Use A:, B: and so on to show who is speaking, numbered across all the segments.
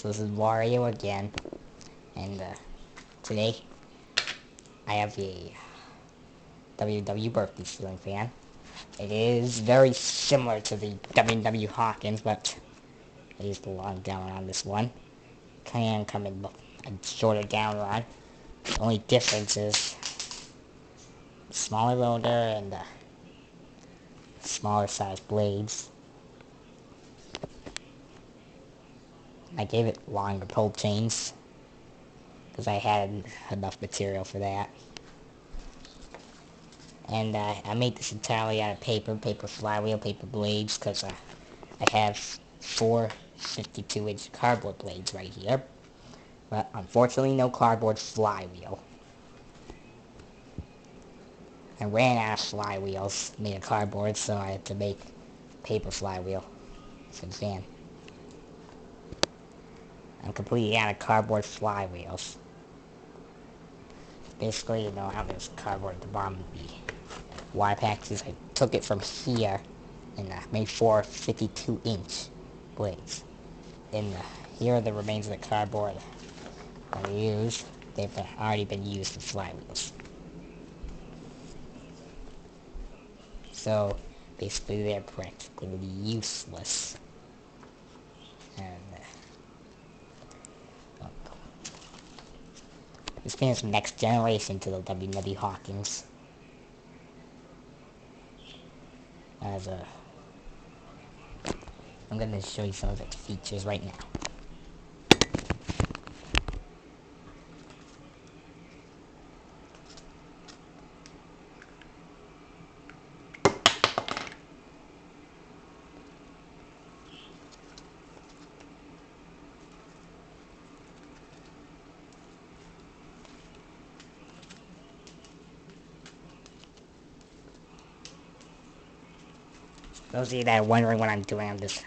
A: this is Wario again, and today I have a W&W Berkeley Ceiling Fan. It is very similar to the W&W Hawkins, but I used a long down on this one. Can come in a shorter down rod. The only difference is smaller rotor and smaller size blades. I gave it longer pull chains because I had enough material for that. And I made this entirely out of paper flywheel, paper blades, because I have four 52-inch cardboard blades right here. But unfortunately, no cardboard flywheel. I ran out of flywheels made of cardboard, so I had to make paper flywheel for the fan. I'm completely out of cardboard flywheels. Basically, you know how there's cardboard at the bottom of the Y axis. I took it from here and made four 52-inch blades. And here are the remains of the cardboard I used. They've already been used for flywheels. So basically, they're practically useless. And this fan is next generation to the W&W Hawkins. I'm going to show you some of its features right now. Those of you that are wondering what I'm doing on this,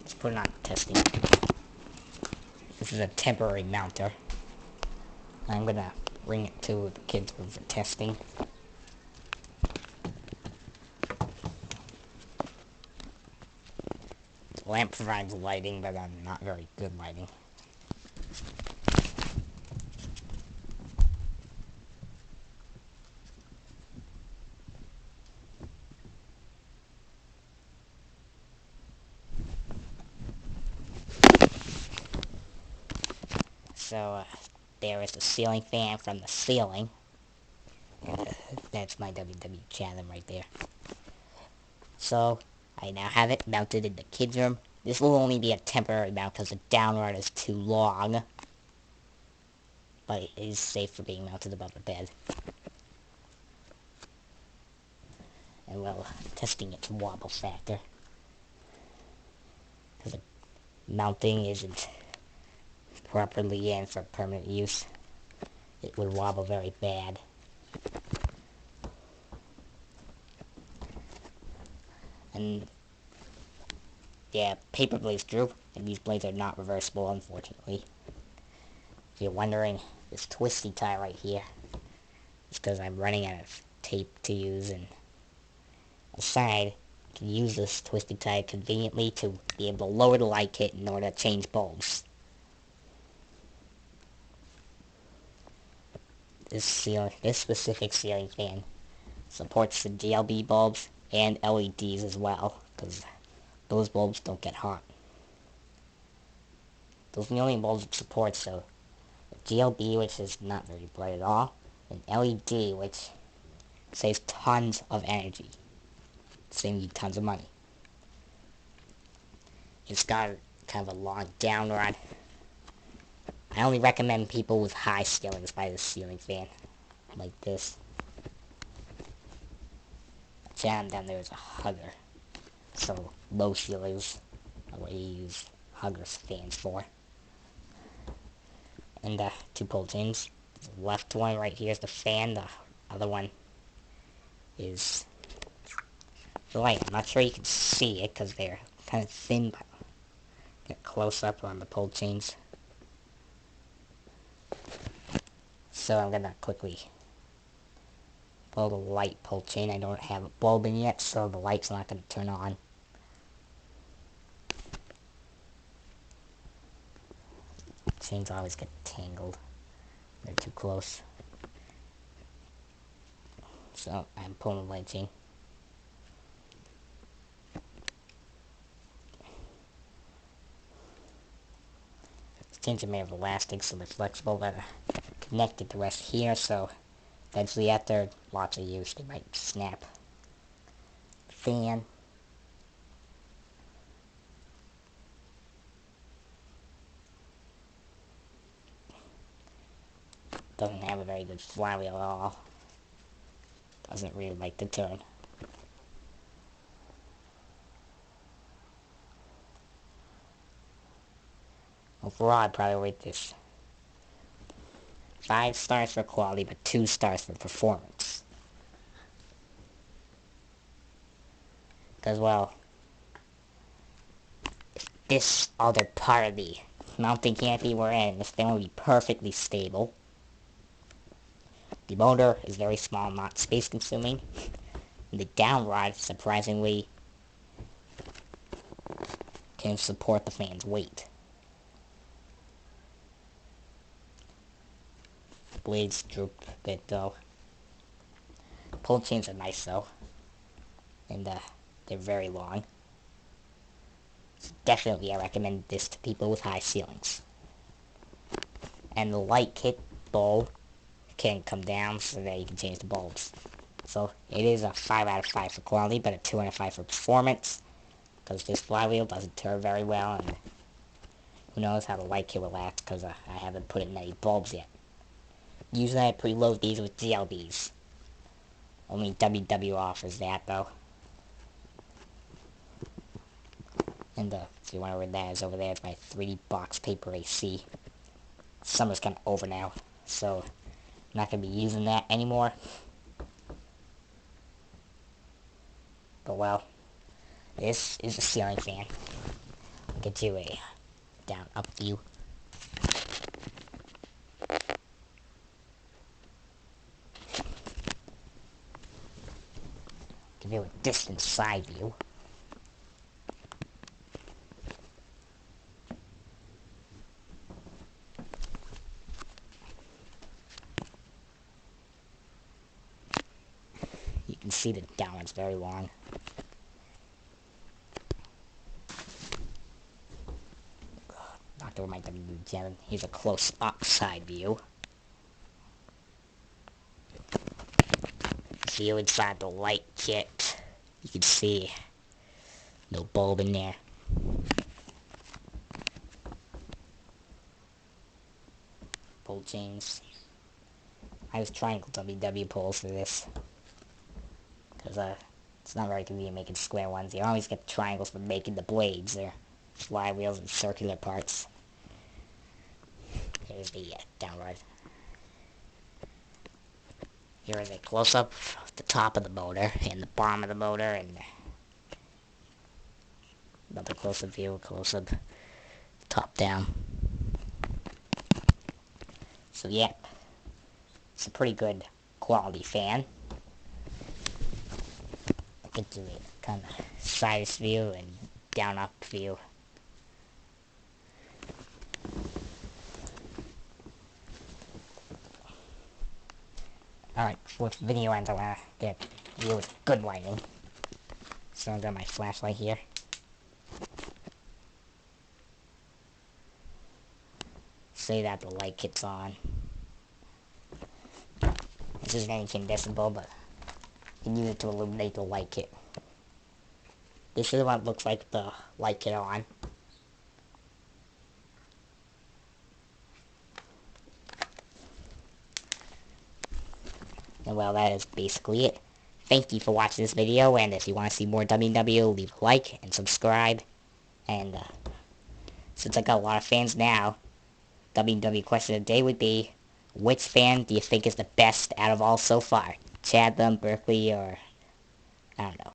A: let's put it on testing. This is a temporary mounter. I'm gonna bring it to the kids' room for testing. The lamp provides lighting, but not very good lighting. So, there is the ceiling fan from the ceiling. That's my W&W channel right there. So, I now have it mounted in the kids' room. This will only be a temporary mount because the downrod is too long. But it is safe for being mounted above the bed. And well, testing its wobble factor. Because the mounting isn't properly in for permanent use. It would wobble very bad. And yeah, paper blades droop, and these blades are not reversible, unfortunately. If you're wondering, this twisty tie right here is because I'm running out of tape to use, and aside, I can use this twisty tie conveniently to be able to lower the light kit in order to change bulbs. This specific ceiling fan supports the GLB bulbs and LEDs as well, because those bulbs don't get hot. Those are the only bulbs it supports, so GLB, which is not very bright at all, and LED, which saves tons of energy, saving you tons of money. It's got kind of a long down rod. I only recommend people with high ceilings buy this ceiling fan, like this. Jam down there is a hugger, so low ceilings are what you use huggers fans for. And two pull chains. The left one right here is the fan, the other one is the light. I'm not sure you can see it because they're kind of thin, but get close up on the pull chains. So I'm gonna quickly pull the light pull chain. I don't have a bulb in yet, so the light's not gonna turn on. Chains always get tangled. They're too close. So I'm pulling the light chain. Chains are made of elastic, so they're flexible, but connected to rest here, so eventually after lots of use they might snap. Fan. Doesn't have a very good flywheel at all. Doesn't really like to turn. Overall, I'd probably rate this 5 stars for quality, but 2 stars for performance. Because, well, if this other part of the mounting canopy were in, this thing would be perfectly stable. The motor is very small, not space consuming. And the downrod, surprisingly, can support the fan's weight. Blades droop a bit though. Pull chains are nice though. And they're very long. So definitely I recommend this to people with high ceilings. And the light kit bulb can come down so that you can change the bulbs. So it is a 5 out of 5 for quality, but a 2 out of 5 for performance. Because this flywheel doesn't turn very well, and who knows how the light kit will act, because I haven't put in any bulbs yet. Usually I preload these with GLBs. Only W&W offers that though. And if you wonder where that is over there, it's my 3D box paper AC. Summer's kind of over now, so I'm not going to be using that anymore. But well, this is a ceiling fan. I'll get you a down up view. Give you a distant side view. You can see the downward's very long. Knocked over my W gem. Here's a close-up side view. View inside the light kit. You can see no bulb in there. Pull chains. I use triangle W&W pulls for this. Because it's not very convenient making square ones. You always get triangles for making the blades. They're flywheels and circular parts. Here's the downrod. Here is a close-up of the top of the motor and the bottom of the motor, and another close-up view, close-up, top down. So yeah, it's a pretty good quality fan. I'll get you a kind of side view and down-up view. Alright, before the video ends, I want to get a view with good lighting. So I've got my flashlight here. Say that the light kit's on. This isn't anything decibel, but you can use it to illuminate the light kit. This is what it looks like with the light kit on. And well, that is basically it. Thank you for watching this video, and if you want to see more W&W, leave a like and subscribe. And since I got a lot of fans now, W&W question of the day would be, which fan do you think is the best out of all so far? Chatham, Berkeley, or I don't know.